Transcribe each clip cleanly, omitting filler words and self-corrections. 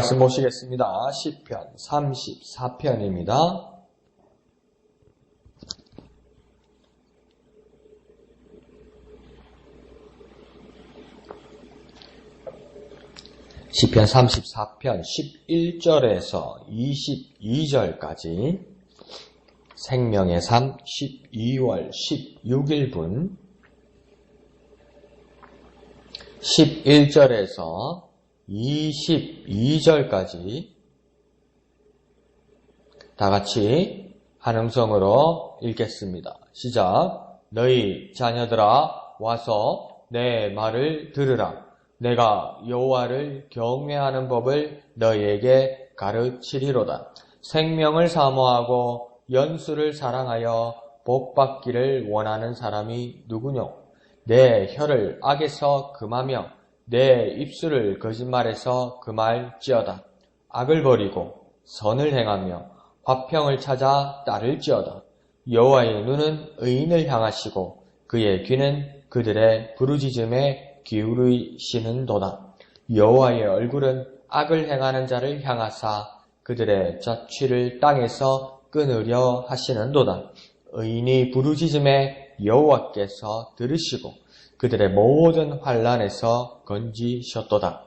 말씀 모시겠습니다. 시편 34편입니다. 시편 34편 11절에서 22절까지 생명의 삶 12월 16일분 11절에서 22절까지 다 같이 한 음성으로 읽겠습니다. 시작. 너희 자녀들아 와서 내 말을 들으라. 내가 여호와를 경외하는 법을 너희에게 가르치리로다. 생명을 사모하고 연수를 사랑하여 복받기를 원하는 사람이 누구뇨? 내 혀를 악에서 금하며 내 입술을 거짓말에서 금할지어다. 악을 버리고 선을 행하며 화평을 찾아 따를지어다. 여호와의 눈은 의인을 향하시고 그의 귀는 그들의 부르짖음에 기울이시는도다. 여호와의 얼굴은 악을 행하는 자를 향하사 그들의 자취를 땅에서 끊으려 하시는도다. 의인이 부르짖음에 여호와께서 들으시고 그들의 모든 환난에서 건지셨도다.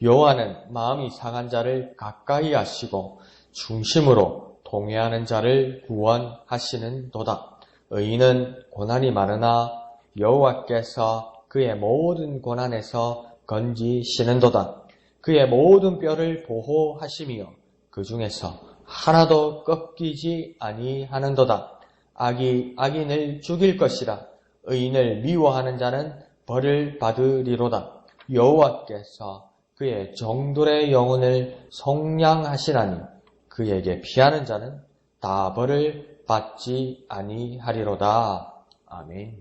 여호와는 마음이 상한 자를 가까이 하시고 중심으로 통회하는 자를 구원하시는도다. 의인은 고난이 많으나 여호와께서 그의 모든 고난에서 건지시는도다. 그의 모든 뼈를 보호하시며 그 중에서 하나도 꺾이지 아니하는도다. 악인을 죽일 것이라. 의인을 미워하는 자는 벌을 받으리로다. 여호와께서 그의 정돌의 영혼을 속량하시나니 그에게 피하는 자는 다 벌을 받지 아니하리로다. 아멘.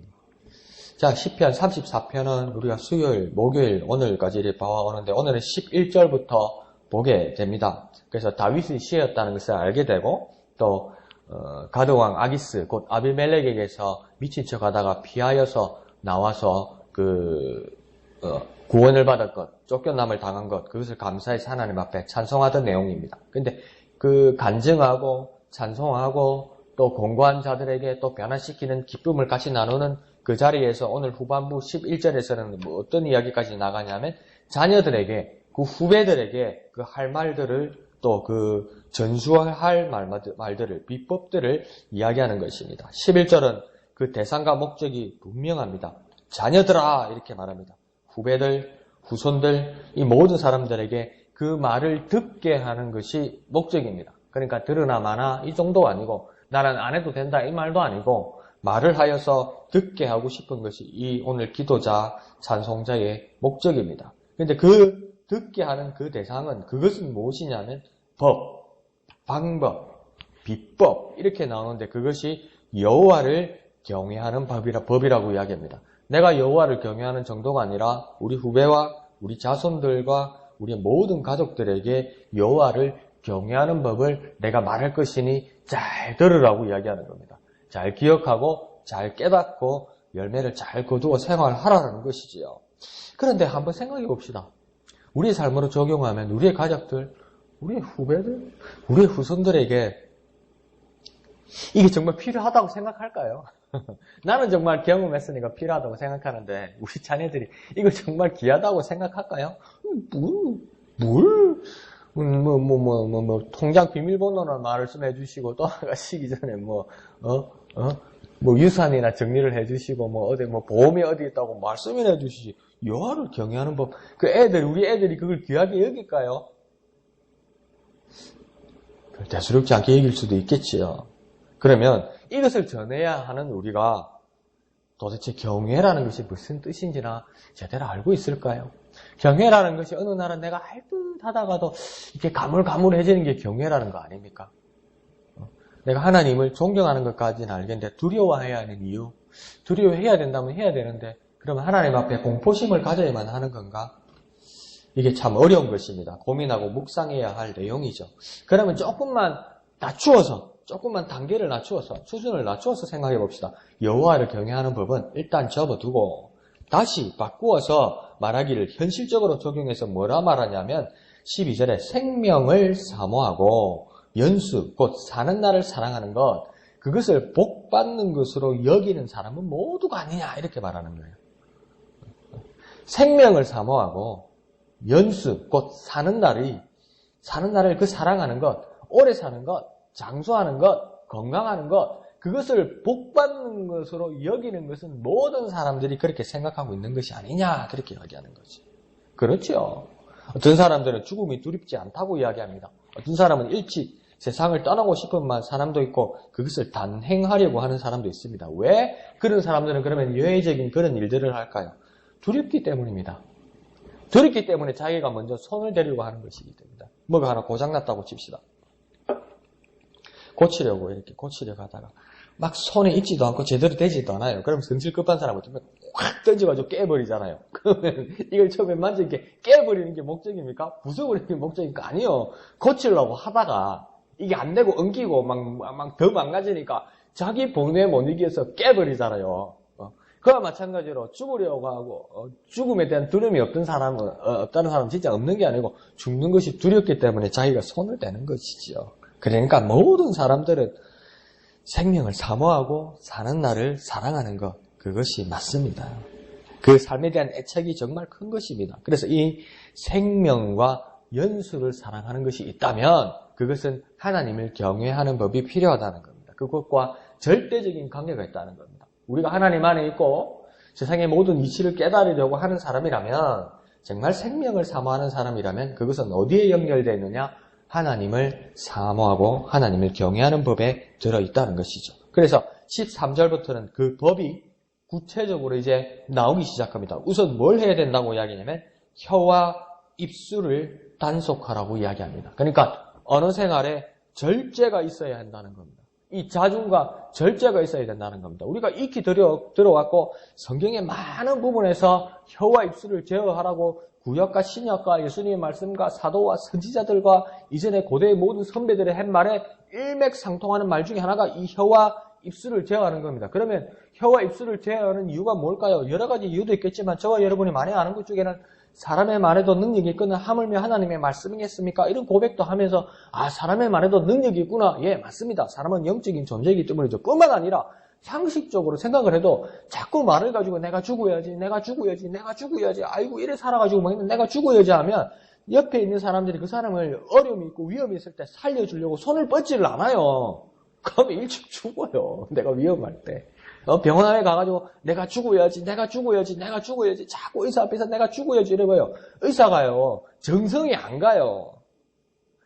자, 시편 34편은 우리가 수요일, 목요일, 오늘까지 이렇게 봐오는데 오늘은 11절부터 보게 됩니다. 그래서 다윗이 시였다는 것을 알게 되고 또 가드왕 아기스 곧 아비멜렉에게서 미친 척하다가 피하여서 나와서 구원을 받을 것, 쫓겨남을 당한 것, 그것을 감사해서 하나님 앞에 찬송하던 내용입니다. 근데 그 간증하고 찬송하고 또 공고한 자들에게 또 변화시키는 기쁨을 같이 나누는 그 자리에서 오늘 후반부 11절에서는 어떤 이야기까지 나가냐면 자녀들에게 그 후배들에게 그 할 말들을 또 그 전수할 말들을 비법들을 이야기하는 것입니다. 11절은 그 대상과 목적이 분명합니다. 자녀들아 이렇게 말합니다. 후배들, 후손들 이 모든 사람들에게 그 말을 듣게 하는 것이 목적입니다. 그러니까 들으나 마나 이 정도 아니고 나는 안 해도 된다 이 말도 아니고 말을 하여서 듣게 하고 싶은 것이 이 오늘 기도자, 찬송자의 목적입니다. 그런데 그 듣게 하는 그 대상은 그것은 무엇이냐면 법, 방법, 비법 이렇게 나오는데 그것이 여호와를 경외하는 법이라고 이야기합니다. 내가 여호와를 경외하는 정도가 아니라 우리 후배와 우리 자손들과 우리 모든 가족들에게 여호와를 경외하는 법을 내가 말할 것이니 잘 들으라고 이야기하는 겁니다. 잘 기억하고 잘 깨닫고 열매를 잘 거두어 생활하라는 것이지요. 그런데 한번 생각해 봅시다. 우리의 삶으로 적용하면 우리의 가족들, 우리의 후배들, 우리의 후손들에게 이게 정말 필요하다고 생각할까요? 나는 정말 경험했으니까 필요하다고 생각하는데 우리 자녀들이 이거 정말 귀하다고 생각할까요? 통장 비밀번호나 말씀해 주시고 또 가시기 전에 유산이나 정리를 해 주시고 보험이 어디 있다고 말씀을 해 주시지. 여호와를 경외하는 법. 우리 애들이 그걸 귀하게 여길까요? 대수롭지 않게 여길 수도 있겠지요. 그러면 이것을 전해야 하는 우리가 도대체 경외라는 것이 무슨 뜻인지나 제대로 알고 있을까요? 경외라는 것이 어느 날은 내가 할 듯 하다가도 이렇게 가물가물해지는 게 경외라는 거 아닙니까? 내가 하나님을 존경하는 것까지는 알겠는데 두려워해야 하는 이유, 두려워해야 된다면 해야 되는데 그러면 하나님 앞에 공포심을 가져야만 하는 건가? 이게 참 어려운 것입니다. 고민하고 묵상해야 할 내용이죠. 그러면 조금만 단계를 낮추어서 수준을 낮추어서 생각해 봅시다. 여호와를 경외하는 법은 일단 접어두고 다시 바꾸어서 말하기를 현실적으로 적용해서 뭐라 말하냐면 12절에 생명을 사모하고 연수, 곧 사는 날을 사랑하는 것, 그것을 복받는 것으로 여기는 사람은 모두가 아니냐 이렇게 말하는 거예요. 생명을 사모하고 연수, 곧 사는 날을 그 사랑하는 것, 오래 사는 것, 장수하는 것, 건강하는 것, 그것을 복받는 것으로 여기는 것은 모든 사람들이 그렇게 생각하고 있는 것이 아니냐 그렇게 이야기하는 거지. 그렇죠. 어떤 사람들은 죽음이 두렵지 않다고 이야기합니다. 어떤 사람은 일찍 세상을 떠나고 싶은 사람도 있고 그것을 단행하려고 하는 사람도 있습니다. 왜 그런 사람들은 그러면 예외적인 그런 일들을 할까요? 두렵기 때문입니다. 두렵기 때문에 자기가 먼저 손을 대려고 하는 것이기 때문에. 뭐가 하나 고장났다고 칩시다. 고치려고 하다가 막 손에 있지도 않고 제대로 되지도 않아요. 그럼 성질 급한 사람은 확 던져가지고 깨버리잖아요. 그러면 이걸 처음에 만지게 깨버리는 게 목적입니까? 부숴버리는 게 목적입니까? 아니요. 고치려고 하다가 이게 안 되고 엉키고 막 더 망가지니까 자기 본능에 못 이겨서 깨버리잖아요. 그와 마찬가지로 죽으려고 하고 죽음에 대한 두려움이 없다는 사람은 진짜 없는 게 아니고 죽는 것이 두렵기 때문에 자기가 손을 대는 것이지요. 그러니까 모든 사람들은 생명을 사모하고 사는 날을 사랑하는 것, 그것이 맞습니다. 그 삶에 대한 애착이 정말 큰 것입니다. 그래서 이 생명과 연수를 사랑하는 것이 있다면 그것은 하나님을 경외하는 법이 필요하다는 겁니다. 그것과 절대적인 관계가 있다는 겁니다. 우리가 하나님 안에 있고 세상의 모든 이치를 깨달으려고 하는 사람이라면, 정말 생명을 사모하는 사람이라면 그것은 어디에 연결되어 있느냐? 하나님을 사모하고 하나님을 경외하는 법에 들어있다는 것이죠. 그래서 13절부터는 그 법이 구체적으로 이제 나오기 시작합니다. 우선 뭘 해야 된다고 이야기하냐면 혀와 입술을 단속하라고 이야기합니다. 그러니까 언어 생활에 절제가 있어야 한다는 겁니다. 이 자중과 절제가 있어야 된다는 겁니다. 우리가 익히 들어왔고 성경의 많은 부분에서 혀와 입술을 제어하라고 구약과 신약과 예수님의 말씀과 사도와 선지자들과 이전의 고대의 모든 선배들의 한 말에 일맥상통하는 말 중에 하나가 이 혀와 입술을 제어하는 겁니다. 그러면 혀와 입술을 제어하는 이유가 뭘까요? 여러 가지 이유도 있겠지만 저와 여러분이 많이 아는 것 중에는 사람의 말에도 능력이 있거나 하물며 하나님의 말씀이겠습니까? 이런 고백도 하면서 사람의 말에도 능력이 있구나. 예, 맞습니다. 사람은 영적인 존재이기 때문이죠. 뿐만 아니라 상식적으로 생각을 해도 자꾸 말을 가지고 내가 죽어야지, 아이고 이래 살아가지고 내가 죽어야지 하면 옆에 있는 사람들이 그 사람을 어려움이 있고 위험이 있을 때 살려주려고 손을 뻗지를 않아요. 그러면 일찍 죽어요. 내가 위험할 때. 병원에 가가지고 내가 죽어야지, 자꾸 의사 앞에서 내가 죽어야지 이러고요. 의사가요, 정성이 안 가요.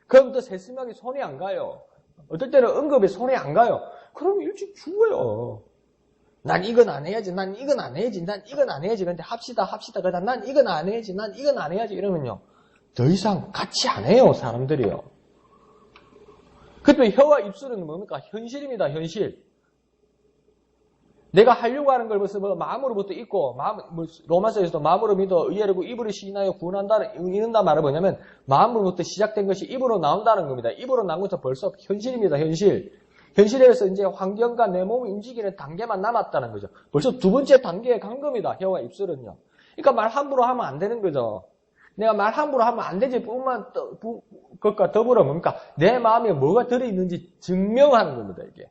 그럼 또 세심하게 손이 안 가요. 어떨 때는 응급에 손이 안 가요. 그럼 일찍 죽어요. 난 이건 안 해야지. 근데 합시다. 그러다 난 이건 안 해야지. 이러면요, 더 이상 같이 안 해요, 사람들이요. 그때 혀와 입술은 뭡니까? 현실입니다, 현실. 내가 하려고 하는 걸 벌써 마음으로부터 있고, 로마서에서도 마음으로 믿어 의뢰하고 입으로 시인하여 이른다 말은 뭐냐면 마음으로부터 시작된 것이 입으로 나온다는 겁니다. 입으로 나온 것은 벌써 현실입니다, 현실. 현실에서 이제 환경과 내 몸이 움직이는 단계만 남았다는 거죠. 벌써 두 번째 단계에 간 겁니다, 혀와 입술은요. 그러니까 말 함부로 하면 안 되는 거죠. 내가 말 함부로 하면 안 되지 그것과 더불어 뭡니까? 내 마음에 뭐가 들어있는지 증명하는 겁니다, 이게.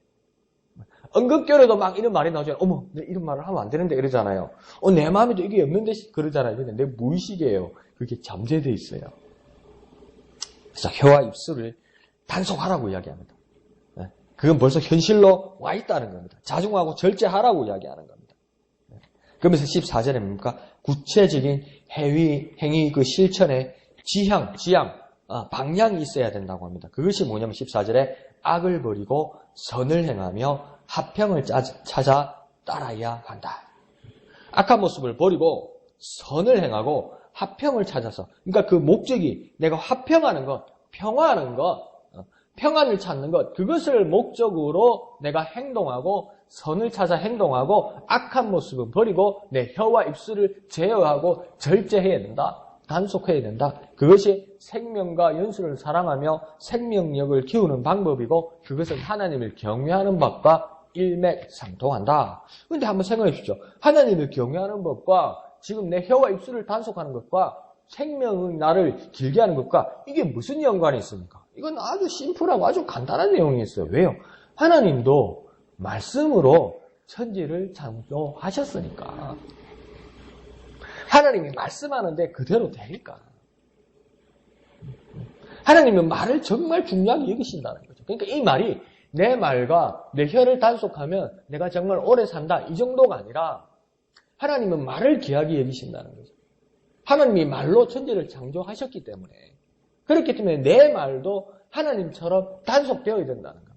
언급결에도 막 이런 말이 나오잖아요. 어머, 내 이런 말을 하면 안 되는데 이러잖아요. 내 마음에도 이게 없는데 그러잖아요. 근데 내 무의식이에요. 그게 잠재되어 있어요. 그래서 혀와 입술을 단속하라고 이야기합니다. 그건 벌써 현실로 와 있다는 겁니다. 자중하고 절제하라고 이야기하는 겁니다. 그러면서 14절에 뭡니까? 구체적인 행위 그 실천에 지향, 방향이 있어야 된다고 합니다. 그것이 뭐냐면 14절에 악을 버리고 선을 행하며 화평을 찾아 따라야 한다. 악한 모습을 버리고 선을 행하고 화평을 찾아서, 그러니까 그 목적이 내가 화평하는 것, 평화하는 것, 평안을 찾는 것, 그것을 목적으로 내가 행동하고 선을 찾아 행동하고 악한 모습은 버리고 내 혀와 입술을 제어하고 절제해야 된다. 단속해야 된다. 그것이 생명과 연수를 사랑하며 생명력을 키우는 방법이고 그것은 하나님을 경외하는 법과 일맥상통한다. 그런데 한번 생각해 보십시오. 하나님을 경외하는 법과 지금 내 혀와 입술을 단속하는 것과 생명의 날을 길게 하는 것과 이게 무슨 연관이 있습니까? 이건 아주 심플하고 아주 간단한 내용이 있어요. 왜요? 하나님도 말씀으로 천지를 창조하셨으니까. 하나님이 말씀하는데 그대로 되니까. 하나님은 말을 정말 중요하게 여기신다는 거죠. 그러니까 이 말이 내 말과 내 혀를 단속하면 내가 정말 오래 산다 이 정도가 아니라 하나님은 말을 귀하게 여기신다는 거죠. 하나님이 말로 천지를 창조하셨기 때문에 그렇기 때문에 내 말도 하나님처럼 단속되어야 된다는 겁니다.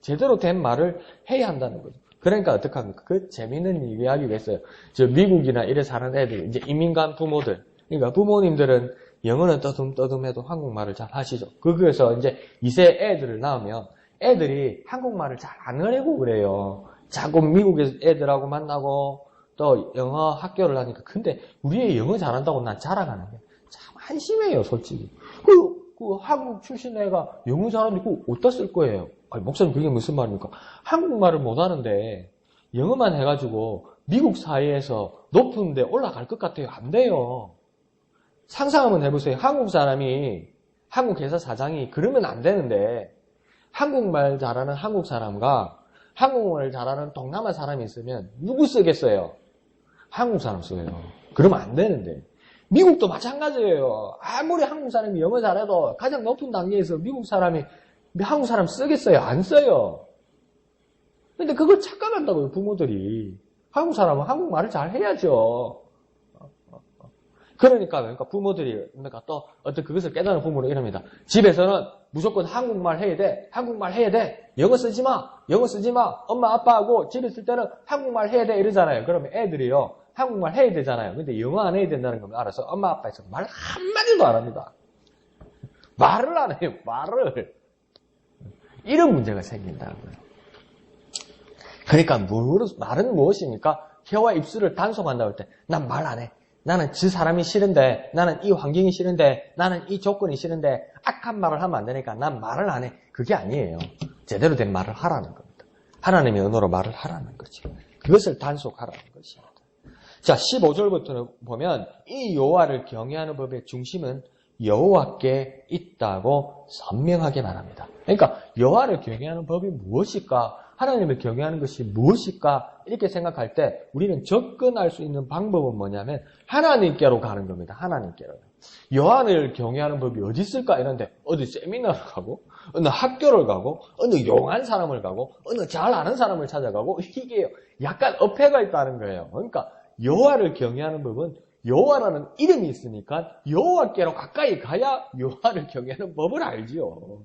제대로 된 말을 해야 한다는 거죠. 그러니까 어떡합니까? 그 재미있는 이야기가 있어요. 저 미국이나 이래 사는 애들, 이제 이민 간 부모들. 그러니까 부모님들은 영어는 떠듬떠듬해도 한국말을 잘 하시죠. 그래서 이제 2세 애들을 낳으면 애들이 한국말을 잘 안 하려고 그래요. 자꾸 미국의 애들하고 만나고 또 영어 학교를 하니까. 근데 우리 애 영어 잘한다고 난 자랑하는 게 참 한심해요, 솔직히. 그 한국 출신 애가 영어 잘하는데 그거 어디다 쓸 거예요? 아니, 목사님 그게 무슨 말입니까? 한국말을 못하는데 영어만 해가지고 미국 사회에서 높은 데 올라갈 것 같아요? 안 돼요. 상상 한번 해보세요. 한국 사람이, 한국 회사 사장이 그러면 안 되는데 한국말 잘하는 한국 사람과 한국말 잘하는 동남아 사람이 있으면 누구 쓰겠어요? 한국 사람 써요. 그러면 안 되는데. 미국도 마찬가지예요. 아무리 한국 사람이 영어 잘해도 가장 높은 단계에서 미국 사람이 한국 사람 쓰겠어요? 안 써요. 근데 그걸 착각한다고요, 부모들이. 한국 사람은 한국말을 잘 해야죠. 그러니까 부모들이 또 어떤 그것을 깨달은 부모는 이럽니다. 집에서는 무조건 한국말 해야 돼. 한국말 해야 돼. 영어 쓰지 마. 영어 쓰지 마. 엄마 아빠하고 집에 있을 때는 한국말 해야 돼. 이러잖아요. 그러면 애들이요. 한국말 해야 되잖아요. 근데 영어 안 해야 된다는 걸 알아서 엄마 아빠에서 말 한마디도 안 합니다. 말을 안 해요. 말을. 이런 문제가 생긴다고요. 그러니까 말은 무엇입니까? 혀와 입술을 단속한다고 할 때 난 말 안 해. 나는 저 사람이 싫은데, 나는 이 환경이 싫은데, 나는 이 조건이 싫은데 악한 말을 하면 안 되니까 난 말을 안 해. 그게 아니에요. 제대로 된 말을 하라는 겁니다. 하나님의 언어로 말을 하라는 거죠. 그것을 단속하라는 것입니다. 자, 15절부터는 보면 이 여호와를 경외하는 법의 중심은 여호와께 있다고 선명하게 말합니다. 그러니까 여호와를 경외하는 법이 무엇일까? 하나님을 경외하는 것이 무엇일까? 이렇게 생각할 때 우리는 접근할 수 있는 방법은 뭐냐면 하나님께로 가는 겁니다. 하나님께로. 여호와를 경외하는 법이 어디 있을까? 이런데 어디 세미나를 가고 어느 학교를 가고 어느 용한 사람을 가고 어느 잘 아는 사람을 찾아가고 이게 약간 어폐가 있다는 거예요. 그러니까 여호와를 경외하는 법은 여호와라는 이름이 있으니까 여호와께로 가까이 가야 여호와를 경외하는 법을 알지요.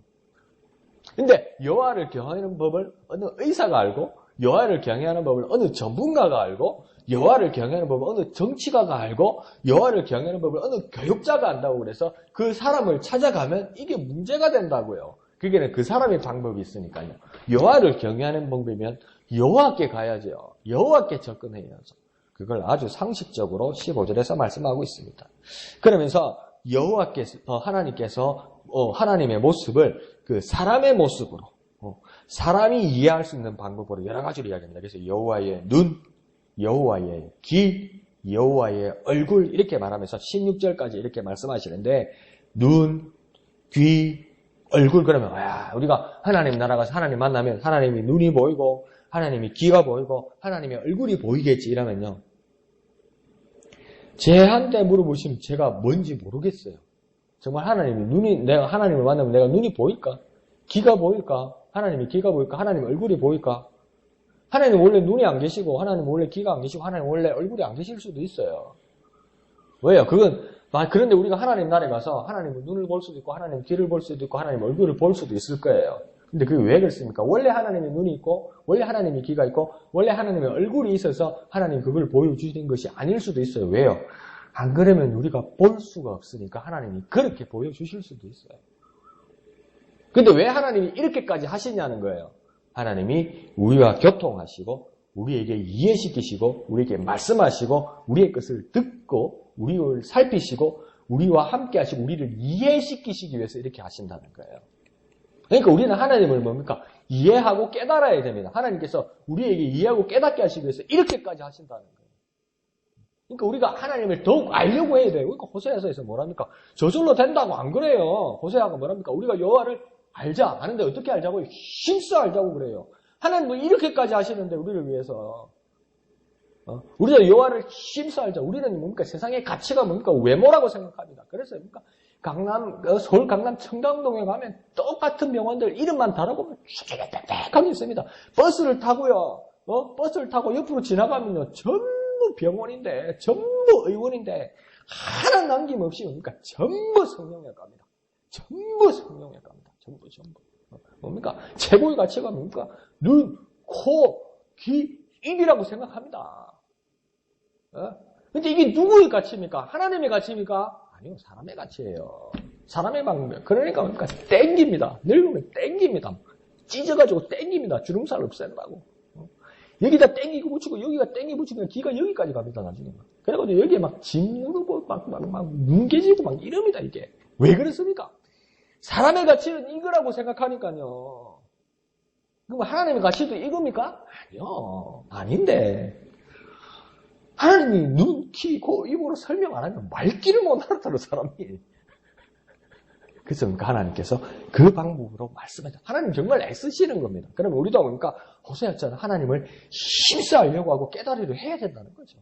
근데 여호와를 경외하는 법을 어느 의사가 알고 여호와를 경외하는 법을 어느 전문가가 알고 여호와를 경외하는 법을 어느 정치가가 알고 여호와를 경외하는 법을 어느 교육자가 안다고 그래서 그 사람을 찾아가면 이게 문제가 된다고요. 그게 그 사람의 방법이 있으니까요. 여호와를 경외하는 방법이면 여호와께 가야죠. 여호와께 접근해야죠. 그걸 아주 상식적으로 15절에서 말씀하고 있습니다. 그러면서 여호와께서 하나님께서 하나님의 모습을 그 사람의 모습으로 사람이 이해할 수 있는 방법으로 여러 가지로 이야기합니다. 그래서 여호와의 눈, 여호와의 귀, 여호와의 얼굴 이렇게 말하면서 16절까지 이렇게 말씀하시는데 눈, 귀, 얼굴 그러면 우리가 하나님 나라 가서 하나님 만나면 하나님이 눈이 보이고 하나님이 귀가 보이고 하나님의 얼굴이 보이겠지 이러면요. 제한테 물어보시면 제가 뭔지 모르겠어요. 정말 내가 하나님을 만나면 내가 눈이 보일까? 귀가 보일까? 하나님이 귀가 보일까? 하나님의 얼굴이 보일까? 하나님 원래 눈이 안 계시고 하나님 원래 귀가 안 계시고 하나님 원래 얼굴이 안 계실 수도 있어요. 왜요? 그런데 우리가 하나님 나라에 가서 하나님의 눈을 볼 수도 있고 하나님 귀를 볼 수도 있고 하나님 얼굴을 볼 수도 있을 거예요. 근데 그게 왜 그렇습니까? 원래 하나님의 눈이 있고 원래 하나님의 귀가 있고 원래 하나님의 얼굴이 있어서 하나님 그걸 보여주시는 것이 아닐 수도 있어요. 왜요? 안 그러면 우리가 볼 수가 없으니까 하나님이 그렇게 보여주실 수도 있어요. 근데 왜 하나님이 이렇게까지 하시냐는 거예요. 하나님이 우리와 교통하시고 우리에게 이해시키시고 우리에게 말씀하시고 우리의 것을 듣고 우리를 살피시고 우리와 함께 하시고 우리를 이해시키시기 위해서 이렇게 하신다는 거예요. 그러니까 우리는 하나님을 뭡니까? 이해하고 깨달아야 됩니다. 하나님께서 우리에게 이해하고 깨닫게 하시기 위해서 이렇게까지 하신다는 거예요. 그러니까 우리가 하나님을 더욱 알려고 해야 돼요. 그러니까 호세아서에서 뭐랍니까? 저절로 된다고 안 그래요. 호세아가 뭐랍니까? 우리가 여호와를 알자. 아는데 어떻게 알자고? 힘써 알자고 그래요. 하나님 뭐 이렇게까지 하시는데 우리를 위해서. 우리가 여호와를 힘써 알자. 우리는 뭡니까? 세상의 가치가 뭡니까? 외모라고 생각합니다. 그래서 뭡니까? 서울 강남 청담동에 가면 똑같은 병원들 이름만 달아보면 빽빽하게 있습니다. 버스를 타고요. 버스를 타고 옆으로 지나가면요. 전부 병원인데, 전부 의원인데, 하나 남김없이 뭡니까? 전부 성령에 갑니다. 전부 성령에 갑니다. 전부. 뭡니까? 최고의 가치가 뭡니까? 눈, 코, 귀, 입이라고 생각합니다. 근데 이게 누구의 가치입니까? 하나님의 가치입니까? 아니요, 사람의 가치예요. 사람의 방법. 그러니까 뭡니까? 땡깁니다. 늙으면 땡깁니다. 찢어가지고 땡깁니다. 주름살 없앤다고. 여기다 땡기고 붙이고 여기가 땡기 붙이면 기가 여기까지 갑니다. 나중에. 그래가지고 여기에 막 짓누르고 막 뭉개지고 막 이럽니다. 이게. 왜 그렇습니까? 사람의 가치는 이거라고 생각하니까요. 그럼 하나님의 가치도 이겁니까? 아니요. 아닌데. 하나님이 눈, 키, 코, 입으로 설명 안 하면 말귀를 못 알아들어, 사람이. 그래서 하나님께서 그 방법으로 말씀하죠. 하나님 정말 애쓰시는 겁니다. 그러면 우리도 보니까 호세아처럼 하나님을 힘써 알려고 하고 깨달으려 해야 된다는 거죠.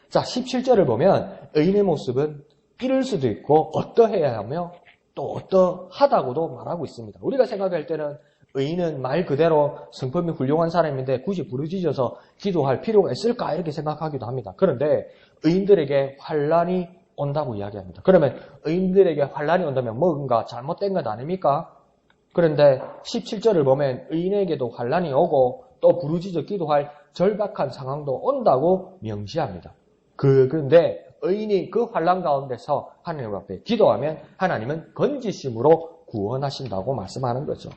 자, 17절을 보면 의인의 모습은 이럴 수도 있고 어떠해야 하며 또 어떠하다고도 말하고 있습니다. 우리가 생각할 때는 의인은 말 그대로 성품이 훌륭한 사람인데 굳이 부르짖어서 기도할 필요가 있을까 이렇게 생각하기도 합니다. 그런데 의인들에게 환난이 온다고 이야기합니다. 그러면 의인들에게 환난이 온다면 뭔가 잘못된 것 아닙니까? 그런데 17절을 보면 의인에게도 환난이 오고 또 부르짖어 기도할 절박한 상황도 온다고 명시합니다. 그런데 의인이 그 환난 가운데서 하나님 앞에 기도하면 하나님은 건지심으로 구원하신다고 말씀하는 거죠.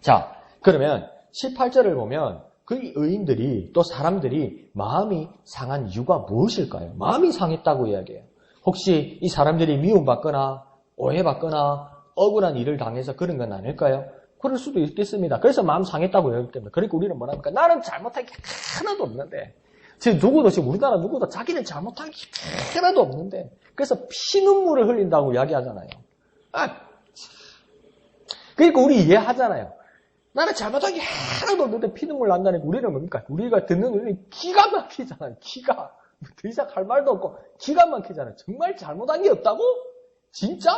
자, 그러면 18절을 보면 그 의인들이 또 사람들이 마음이 상한 이유가 무엇일까요? 마음이 상했다고 이야기해요. 혹시 이 사람들이 미움받거나 오해받거나 억울한 일을 당해서 그런 건 아닐까요? 그럴 수도 있겠습니다. 그래서 마음 상했다고 이야기합니다. 그러니까 우리는 뭐랍니까? 나는 잘못한 게 하나도 없는데 지금 우리나라 누구도 자기는 잘못한 게 하나도 없는데 그래서 피눈물을 흘린다고 이야기하잖아요. 그러니까 우리 이해하잖아요. 나는 잘못한 게 하나도 없는데 피눈물 난다니까 우리는 뭡니까? 우리가 듣는 우리는 기가 막히잖아요. 기가. 더 이상 할 말도 없고 기가 막히잖아요. 정말 잘못한 게 없다고? 진짜?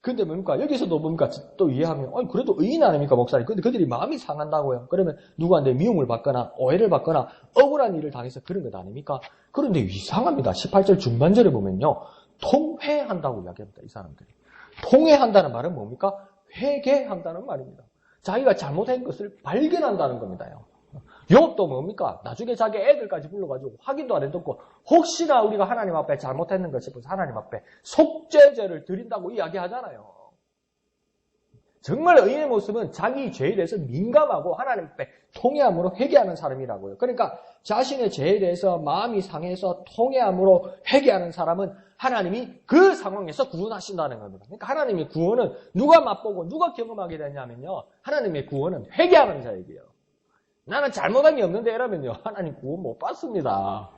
근데 뭡니까? 여기서도 뭡니까? 또 이해하면 그래도 의인 아닙니까 목사님? 근데 그들이 마음이 상한다고요. 그러면 누구한테 미움을 받거나 오해를 받거나 억울한 일을 당해서 그런 것 아닙니까? 그런데 이상합니다. 18절 중반절에 보면요. 통회한다고 이야기합니다. 이 사람들이. 통회한다는 말은 뭡니까? 회개한다는 말입니다. 자기가 잘못한 것을 발견한다는 겁니다. 욥도 뭡니까? 나중에 자기 애들까지 불러가지고 확인도 안 해뒀고 혹시나 우리가 하나님 앞에 잘못했는 것 싶어서 하나님 앞에 속죄제를 드린다고 이야기하잖아요. 정말 의인의 모습은 자기 죄에 대해서 민감하고 하나님 앞에 통회함으로 회개하는 사람이라고요. 그러니까 자신의 죄에 대해서 마음이 상해서 통회함으로 회개하는 사람은 하나님이 그 상황에서 구원하신다는 겁니다. 그러니까 하나님의 구원은 누가 맛보고 누가 경험하게 되냐면요. 하나님의 구원은 회개하는 자에게요. 나는 잘못한 게 없는데 이러면요. 하나님 구원 못 받습니다.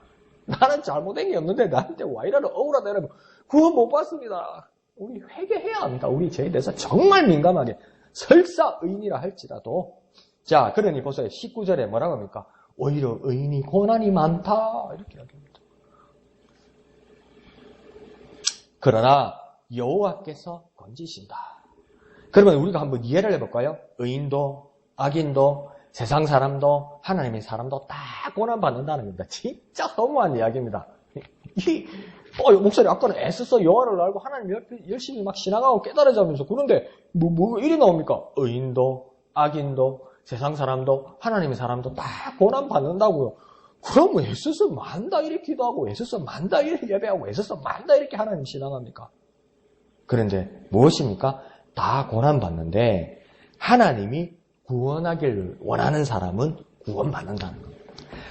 나는 잘못한 게 없는데 나한테 와 이러는 억울하다 이러면 구원 못 받습니다. 우리 회개해야 합니다. 우리 죄에 대해서 정말 민감하게. 설사 의인이라 할지라도. 자, 그러니 보세요. 19절에 뭐라고 합니까? 오히려 의인이 고난이 많다. 이렇게 이야기합니다. 그러나 여호와께서 건지신다. 그러면 우리가 한번 이해를 해볼까요? 의인도 악인도 세상 사람도 하나님의 사람도 다 고난받는다는 겁니다. 진짜 허무한 이야기입니다. 목사님 아까는 애써서 여호와를 알고 하나님 옆에 열심히 막 신앙하고 깨달아자면서 그런데 뭐 일이 나옵니까? 의인도 악인도 세상 사람도 하나님의 사람도 다 고난받는다고요. 그럼 애써서 만다 이렇게 기도하고 애써서 만다 이렇게 예배하고 애써서 만다 이렇게 하나님 신앙합니까? 그런데 무엇입니까? 다 고난받는데 하나님이 구원하기를 원하는 사람은 구원받는다는 겁니다.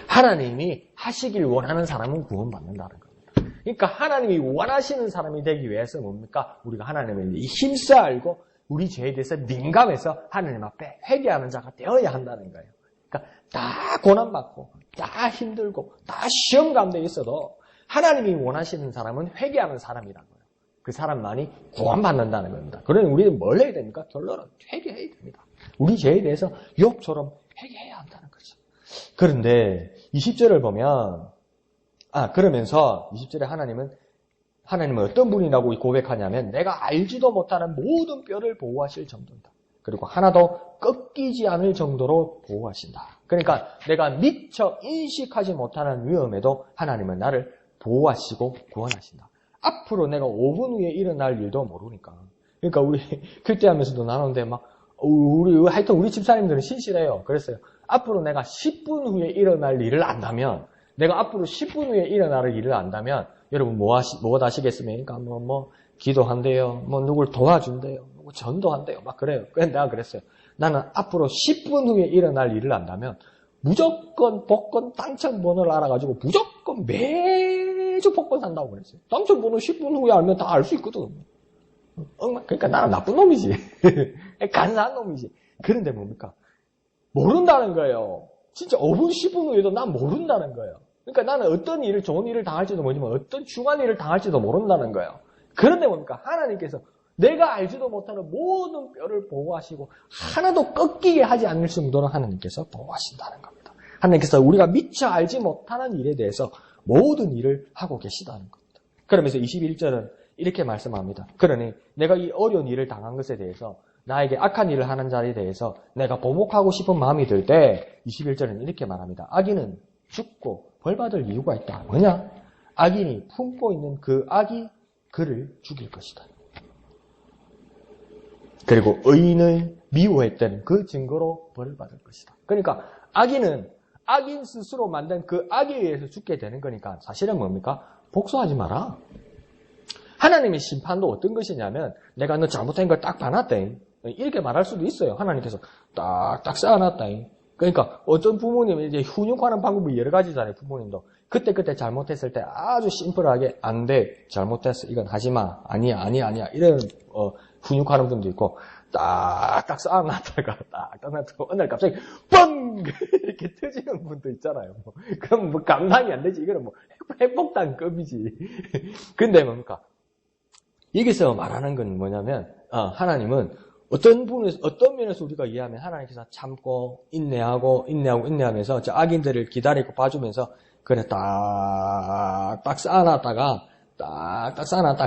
하나님이 하시길 원하는 사람은 구원받는다는 겁니다. 그러니까 하나님이 원하시는 사람이 되기 위해서 뭡니까? 우리가 하나님을 힘써 알고 우리 죄에 대해서 민감해서 하나님 앞에 회개하는 자가 되어야 한다는 거예요. 그러니까 다 고난받고, 다 힘들고, 다 시험 가운데 있어도 하나님이 원하시는 사람은 회개하는 사람이라는 거예요. 그 사람만이 구원받는다는 겁니다. 그러니 우리는 뭘 해야 됩니까? 결론은 회개해야 됩니다. 우리 죄에 대해서 욥처럼 회개해야 한다는 거죠. 그런데 20절을 보면 그러면서 20절에 하나님은 어떤 분이라고 고백하냐면 내가 알지도 못하는 모든 뼈를 보호하실 정도이다. 그리고 하나도 꺾이지 않을 정도로 보호하신다. 그러니까 내가 미처 인식하지 못하는 위험에도 하나님은 나를 보호하시고 구원하신다. 앞으로 내가 5분 후에 일어날 일도 모르니까. 그러니까 우리 글대하면서도 나누는데 하여튼 우리 집사님들은 신실해요. 그랬어요. 앞으로 내가 10분 후에 일어날 일을 안다면, 내가 앞으로 10분 후에 일어날 일을 안다면, 여러분 뭐 하시겠습니까? 기도한대요. 누굴 도와준대요. 전도한대요. 막 그래요. 그래서 내가 그랬어요. 나는 앞으로 10분 후에 일어날 일을 안다면, 무조건 복권 당첨번호를 알아가지고 무조건 매주 복권 산다고 그랬어요. 당첨번호 10분 후에 알면 다 알 수 있거든. 그러니까 나는 나쁜 놈이지. 간사한 놈이지. 그런데 뭡니까? 모른다는 거예요. 진짜 5분, 10분 후에도 난 모른다는 거예요. 그러니까 나는 어떤 일을, 좋은 일을 당할지도 모르지만 어떤 중한 일을 당할지도 모른다는 거예요. 그런데 뭡니까? 하나님께서 내가 알지도 못하는 모든 뼈를 보호하시고 하나도 꺾이게 하지 않을 정도로 하나님께서 보호하신다는 겁니다. 하나님께서 우리가 미처 알지 못하는 일에 대해서 모든 일을 하고 계시다는 겁니다. 그러면서 21절은 이렇게 말씀합니다. 그러니 내가 이 어려운 일을 당한 것에 대해서, 나에게 악한 일을 하는 자에 대해서 내가 보복하고 싶은 마음이 들 때 21절은 이렇게 말합니다. 악인은 죽고 벌받을 이유가 있다. 뭐냐? 악인이 품고 있는 그 악이 그를 죽일 것이다. 그리고 의인을 미워했던 그 증거로 벌을 받을 것이다. 그러니까 악인은 악인 스스로 만든 그 악에 의해서 죽게 되는 거니까 사실은 뭡니까? 복수하지 마라. 하나님의 심판도 어떤 것이냐면 내가 너 잘못한 걸 딱 봐놨대. 이렇게 말할 수도 있어요. 하나님께서 딱딱 쌓아놨다. 그러니까 어떤 부모님은 이제 훈육하는 방법이 여러 가지잖아요. 부모님도 그때 잘못했을 때 아주 심플하게 안 돼, 잘못했어, 이건 하지 마, 아니야 이런 훈육하는 분도 있고, 딱딱 쌓아놨다가 딱딱 놨다가 어느 날 갑자기 뻥 이렇게 터지는 분도 있잖아요. 그럼 감당이 안 되지. 이거는 핵폭탄급이지. 근데 뭡니까? 여기서 말하는 건 뭐냐면 하나님은 어떤 면에서 우리가 이해하면 하나님께서 참고 인내하면서 저 악인들을 기다리고 봐주면서 그래 딱딱 쌓아놨다가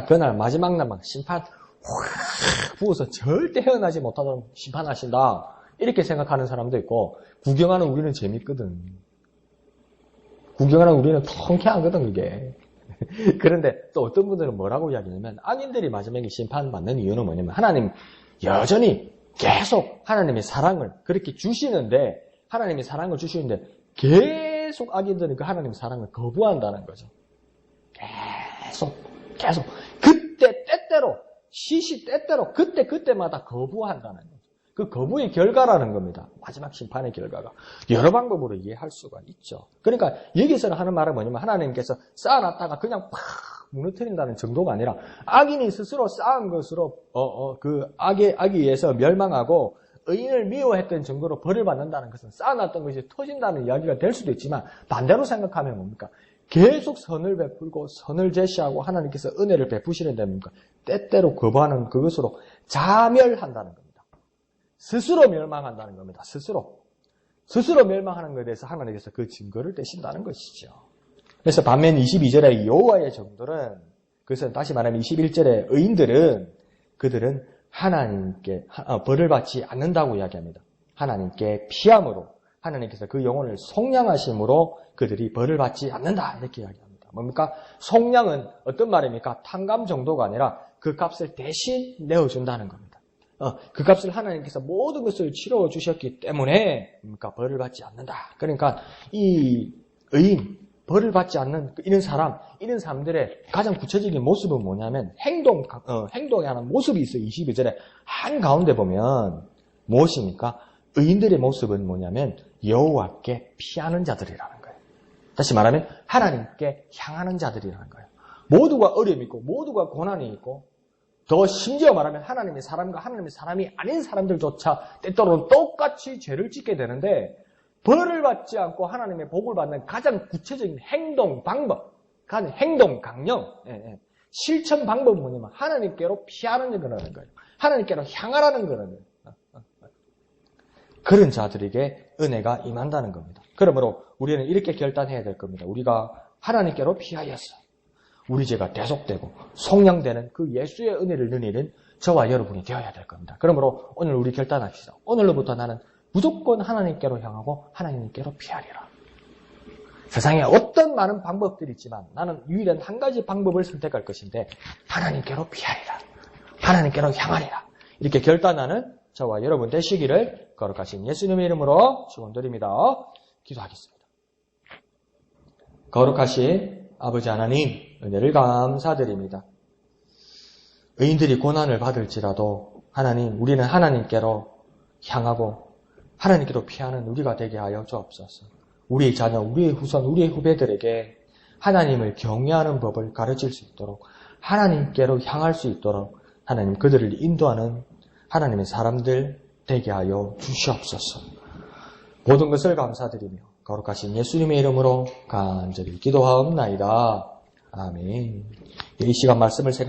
그날 마지막 날 막 심판 확 부어서 절대 헤어나지 못하도록 심판하신다. 이렇게 생각하는 사람도 있고, 구경하는 우리는 재밌거든. 구경하는 우리는 통쾌하거든 그게. 그런데 또 어떤 분들은 뭐라고 이야기하냐면 악인들이 마지막에 심판받는 이유는 뭐냐면 하나님 여전히 계속 하나님의 사랑을 그렇게 주시는데, 하나님의 사랑을 주시는데 계속 악인들은 그 하나님의 사랑을 거부한다는 거죠. 계속 그때 때때로 시시때때로 그때마다 거부한다는 거죠. 그 거부의 결과라는 겁니다. 마지막 심판의 결과가. 여러 방법으로 이해할 수가 있죠. 그러니까 여기서는 하는 말은 뭐냐면 하나님께서 쌓아놨다가 그냥 팍 무너뜨린다는 정도가 아니라 악인이 스스로 쌓은 것으로 그 악에 의해서 멸망하고 의인을 미워했던 증거로 벌을 받는다는 것은 쌓아놨던 것이 터진다는 이야기가 될 수도 있지만, 반대로 생각하면 뭡니까? 계속 선을 베풀고 선을 제시하고 하나님께서 은혜를 베푸시는데 뭡니까? 때때로 거부하는 그것으로 자멸한다는 겁니다. 스스로 멸망한다는 겁니다. 스스로 멸망하는 것에 대해서 하나님께서 그 증거를 대신다는 것이죠. 그래서 반면 22절의 여호와의 종들은, 그것은 다시 말하면 21절의 의인들은, 그들은 하나님께 벌을 받지 않는다고 이야기합니다. 하나님께 피함으로, 하나님께서 그 영혼을 속량하심으로 그들이 벌을 받지 않는다, 이렇게 이야기합니다. 뭡니까? 속량은 어떤 말입니까? 탕감 정도가 아니라 그 값을 대신 내어준다는 겁니다. 그 값을 하나님께서 모든 것을 치러워 주셨기 때문에 뭡니까? 벌을 받지 않는다. 그러니까 이 의인, 벌을 받지 않는 이런 사람들의 가장 구체적인 모습은 뭐냐면 행동에 하는 모습이 있어요. 22절에 한가운데 보면 무엇입니까? 의인들의 모습은 뭐냐면 여호와께 피하는 자들이라는 거예요. 다시 말하면 하나님께 향하는 자들이라는 거예요. 모두가 어려움이 있고 모두가 고난이 있고, 더 심지어 말하면 하나님의 사람과 하나님의 사람이 아닌 사람들조차 때때로는 똑같이 죄를 짓게 되는데, 벌을 받지 않고 하나님의 복을 받는 가장 구체적인 행동 방법, 행동 강령, 실천 방법은 뭐냐면 하나님께로 피하는 거라는 거예요. 하나님께로 향하라는 거라는 거예요. 그런 자들에게 은혜가 임한다는 겁니다. 그러므로 우리는 이렇게 결단해야 될 겁니다. 우리가 하나님께로 피하여서 우리 죄가 대속되고 속량되는 그 예수의 은혜를 누리는 저와 여러분이 되어야 될 겁니다. 그러므로 오늘 우리 결단합시다. 오늘로부터 나는 무조건 하나님께로 향하고 하나님께로 피하리라. 세상에 어떤 많은 방법들이 있지만 나는 유일한 한 가지 방법을 선택할 것인데 하나님께로 피하리라. 하나님께로 향하리라. 이렇게 결단하는 저와 여러분 되시기를 거룩하신 예수님의 이름으로 축원드립니다. 기도하겠습니다. 거룩하신 아버지 하나님, 은혜를 감사드립니다. 의인들이 고난을 받을지라도 하나님, 우리는 하나님께로 향하고 하나님께로 피하는 우리가 되게 하여 주옵소서. 우리의 자녀, 우리의 후손, 우리의 후배들에게 하나님을 경외하는 법을 가르칠 수 있도록 하나님께로 향할 수 있도록 하나님 그들을 인도하는 하나님의 사람들 되게 하여 주시옵소서. 모든 것을 감사드리며 거룩하신 예수님의 이름으로 간절히 기도하옵나이다. 아멘. 이 시간 말씀을 생각